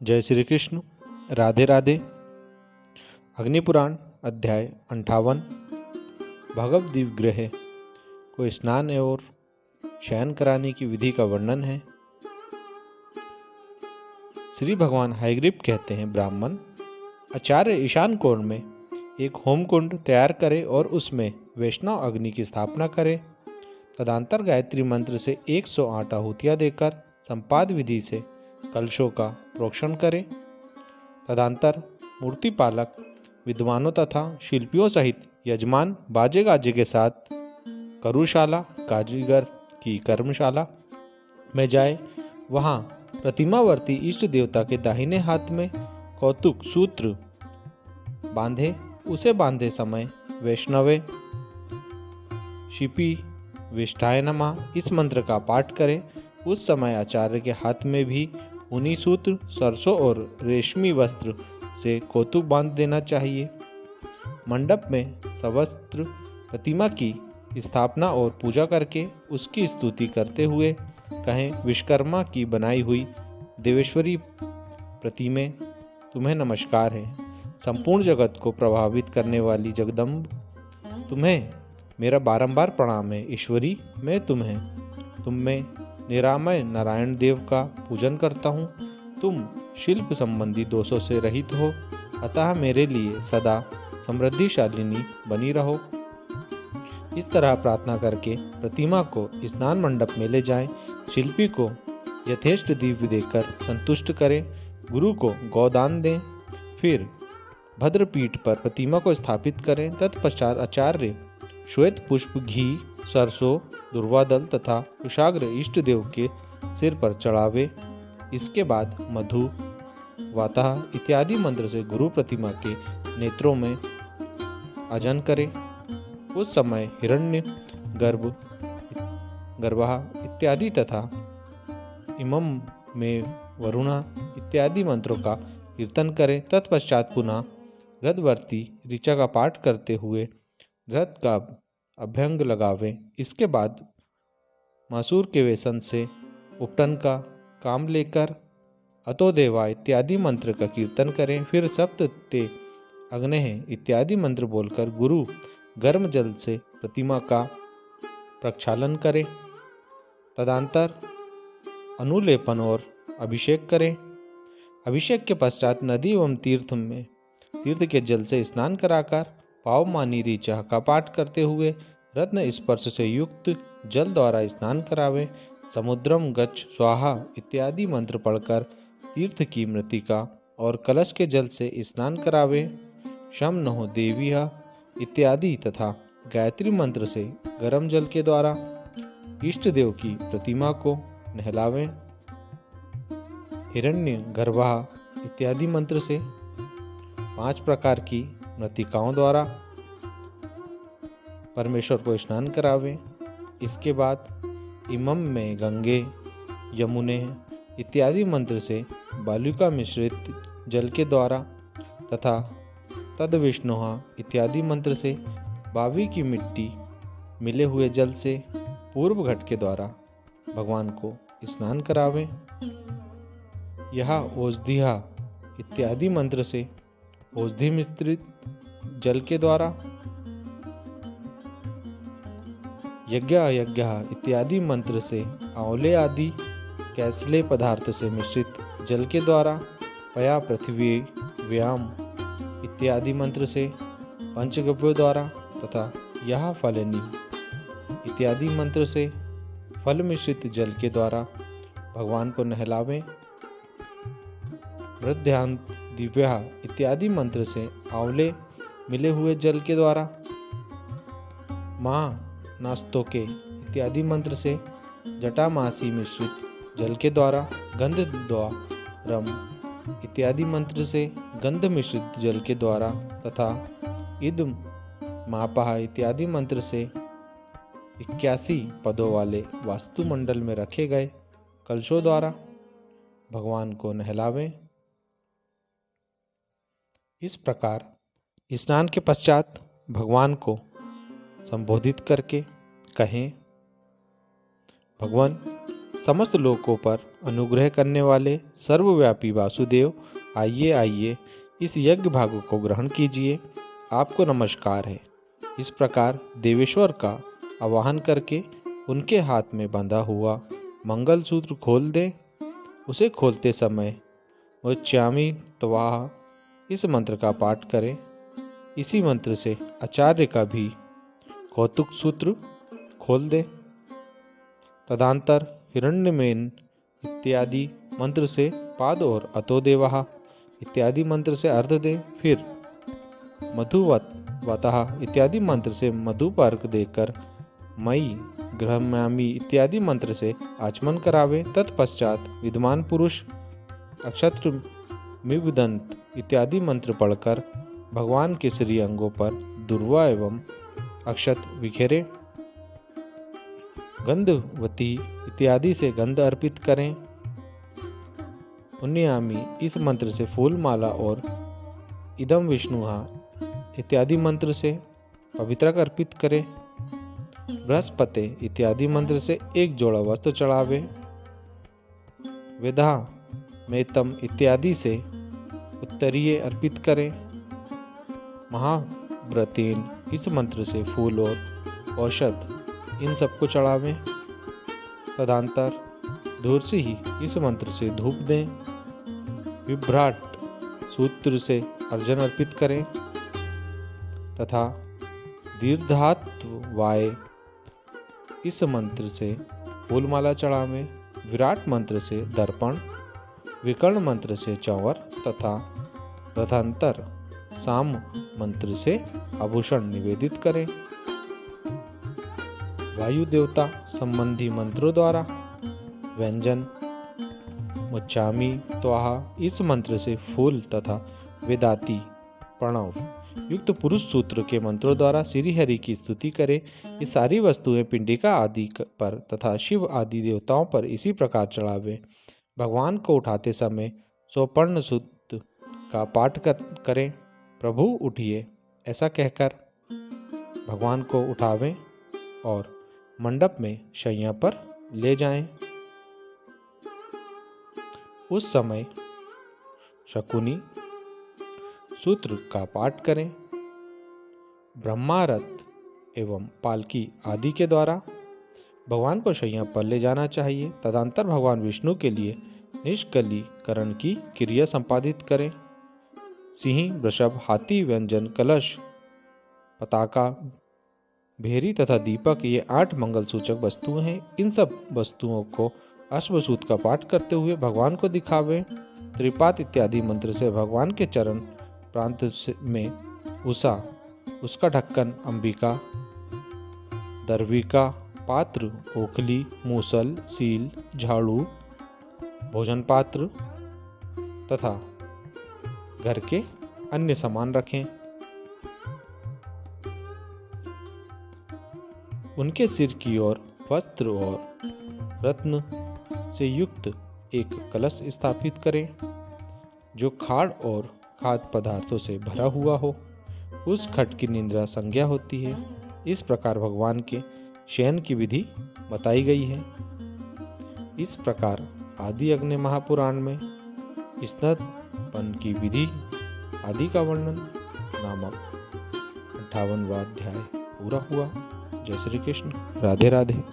जय श्री कृष्ण। राधे राधे। अग्निपुराण अध्याय 58 भगवद दिव्यग्रह को स्नान और शयन कराने की विधि का वर्णन है। श्री भगवान हयग्रीव कहते हैं, ब्राह्मण आचार्य ईशान कोण में एक होम कुंड तैयार करे और उसमें वैष्णव अग्नि की स्थापना करे। तदंतर गायत्री मंत्र से 108 आहुतियाँ देकर संपाद विधि से कलशों का प्रोक्षण करें। तदंतर मूर्ति पालक विद्वानों तथा शिल्पियों सहित यजमान बाजे गाजे के साथ करुशाला कारीगर की कर्मशाला में जाए। वहाँ प्रतिमावर्ती इष्ट देवता के दाहिने हाथ में कौतुक सूत्र बांधे। उसे बांधे समय वैष्णवे शिपी विष्ठाय नमः इस मंत्र का पाठ करें। उस समय आचार्य के हाथ में भी उन्हीं सूत्र सरसों और रेशमी वस्त्र से कौतुक बांध देना चाहिए। मंडप में सवस्त्र प्रतिमा की स्थापना और पूजा करके उसकी स्तुति करते हुए कहें, विश्वकर्मा की बनाई हुई देवेश्वरी प्रतिमे तुम्हें नमस्कार है। संपूर्ण जगत को प्रभावित करने वाली जगदम्ब तुम्हें मेरा बारंबार प्रणाम है। ईश्वरी मैं तुम में निरामय नारायण देव का पूजन करता हूँ। तुम शिल्प संबंधी दोषों से रहित हो, अतः मेरे लिए सदा समृद्धिशालिनी बनी रहो। इस तरह प्रार्थना करके प्रतिमा को स्नान मंडप में ले जाएं। शिल्पी को यथेष्ट दिव्य देकर संतुष्ट करें। गुरु को गौदान दें। फिर भद्रपीठ पर प्रतिमा को स्थापित करें। तत्पश्चात आचार्य श्वेत पुष्प, घी, सरसों, दुर्वादल तथा कुशाग्र इष्ट देव के सिर पर चढ़ावे। इसके बाद मधु, वातः इत्यादि मंत्र से गुरु प्रतिमा के नेत्रों में अजन करे। उस समय हिरण्य गर्भः इत्यादि तथा इमं में वरुणा इत्यादि मंत्रों का कीर्तन करें। तत्पश्चात पुनः रथवर्ती ऋचा का पाठ करते हुए रथ का अभ्यंग लगावें। इसके बाद मसूर के वेसन से उपटन का काम लेकर अतो देवा इत्यादि मंत्र का कीर्तन करें। फिर सप्त ते अग्नेः इत्यादि मंत्र बोलकर गुरु गर्म जल से प्रतिमा का प्रक्षालन करें। तदंतर अनुलेपन और अभिषेक करें। अभिषेक के पश्चात नदी एवं तीर्थ के जल से स्नान कराकर पावमानी ऋचा का पाठ करते हुए रत्न स्पर्श से युक्त जल द्वारा स्नान करावें। समुद्रम गच्छ स्वाहा इत्यादि मंत्र पढ़कर तीर्थ की मृतिका और कलश के जल से स्नान करावें। शम नहो देवीहा इत्यादि तथा गायत्री मंत्र से गर्म जल के द्वारा इष्ट देव की प्रतिमा को नहलावें। हिरण्य गर्भः इत्यादि मंत्र से 5 प्रकार की मृतिकाओं द्वारा परमेश्वर को स्नान करावें। इसके बाद इमम में गंगे, यमुने इत्यादि मंत्र से बालुका मिश्रित जल के द्वारा तथा तद विष्णुहा इत्यादि मंत्र से बावी की मिट्टी मिले हुए जल से पूर्व घट के द्वारा भगवान को स्नान करावें। यह औषधिहा इत्यादि मंत्र से औषधि मिश्रित जल के द्वारा यज्ञ इत्यादि मंत्र से आंवले आदि कैसले पदार्थ से मिश्रित जल के द्वारा पया पृथ्वी व्याम इत्यादि मंत्र से पंचगव्यों द्वारा तथा यह फलनी इत्यादि मंत्र से फल मिश्रित जल के द्वारा भगवान को नहलावें। वृद्ध्यान दिव्या इत्यादि मंत्र से आंवले मिले हुए जल के द्वारा माँ नास्तोके इत्यादि मंत्र से जटामासी मिश्रित जल के द्वारा गंधद्वारम इत्यादि मंत्र से गंध मिश्रित जल के द्वारा तथा इद मापहा इत्यादि मंत्र से 81 पदों वाले वास्तुमंडल में रखे गए कलशों द्वारा भगवान को नहलावें। इस प्रकार स्नान के पश्चात भगवान को संबोधित करके कहें, भगवान समस्त लोकों पर अनुग्रह करने वाले सर्वव्यापी वासुदेव, आइए आइए इस यज्ञ भाग को ग्रहण कीजिए, आपको नमस्कार है। इस प्रकार देवेश्वर का आवाहन करके उनके हाथ में बंधा हुआ मंगलसूत्र खोल दें। उसे खोलते समय उच्चामी त्वाहा इस मंत्र का पाठ करें। इसी मंत्र से आचार्य का भी कौतुक सूत्र खोल दें। तदंतर हिरण्यमेन इत्यादि मंत्र से पाद और अतोदेवः इत्यादि मंत्र से अर्घ दें। फिर मधुवतः इत्यादि मंत्र से मधुपर्क देकर मई गृहम्यामी इत्यादि मंत्र से आचमन करावे। तत्पश्चात विद्वान पुरुष अक्षत्र मिवदंत इत्यादि मंत्र पढ़कर भगवान के श्री अंगों पर दुर्वा एवं अक्षत बिखेरे। गंधवती इत्यादि से गंध अर्पित करें। उन्नयामी इस मंत्र से फूल माला और इदम विष्णुहा इत्यादि मंत्र से पवित्रक अर्पित करें। बृहस्पति इत्यादि मंत्र से एक जोड़ा वस्त्र चढ़ावे। विधा मेतम इत्यादि से उत्तरीय अर्पित करें। महाव्रतेन इस मंत्र से फूल और औषध इन सबको चढ़ावें। तदंतर दूर से ही इस मंत्र से धूप दें। विभ्राट सूत्र से अर्जन अर्पित करें तथा दीर्घात्वाय इस मंत्र से फूलमाला चढ़ावें। विराट मंत्र से दर्पण, विकर्ण मंत्र से चंवर तथा रथांतर साम मंत्र से आभूषण निवेदित करें। वायु देवता संबंधी मंत्रों द्वारा व्यंजन मुच्चामी त्वाहा इस मंत्र से फूल तथा वेदाती प्रणव युक्त पुरुष सूत्र के मंत्रों द्वारा श्री हरि की स्तुति करें। ये सारी वस्तुएं पिंडिका आदि पर तथा शिव आदि देवताओं पर इसी प्रकार चढ़ावे। भगवान को उठाते समय स्वर्ण सूत्र का पाठ करें। प्रभु उठिए ऐसा कहकर भगवान को उठावें और मंडप में शैया पर ले जाएं। उस समय शकुनी सूत्र का पाठ करें। ब्रह्मारथ एवं पालकी आदि के द्वारा भगवान को शैया पर ले जाना चाहिए। तदंतर भगवान विष्णु के लिए निष्कलीकरण की क्रिया संपादित करें। सिंह, वृषभ, हाथी, व्यंजन, कलश, पताका, भेरी तथा दीपक ये 8 मंगल सूचक वस्तुएं हैं। इन सब वस्तुओं को अश्वसूत का पाठ करते हुए भगवान को दिखावे। त्रिपात इत्यादि मंत्र से भगवान के चरण प्रांत में उषा, उसका ढक्कन अंबिका, दर्विका, पात्र, ओखली, मूसल, सील, झाड़ू, भोजन पात्र तथा घर के अन्य सामान रखें। उनके सिर की ओर वस्त्र और रत्न से युक्त एक कलश स्थापित करें जो खाड़ और खाद्य पदार्थों से भरा हुआ हो। उस खट की निंद्रा संज्ञा होती है। इस प्रकार भगवान के शयन की विधि बताई गई है। इस प्रकार आदि अग्नि महापुराण में स्तनपान की विधि आदि का वर्णन नामक 58वां अध्याय पूरा हुआ। जय श्री कृष्ण। राधे राधे।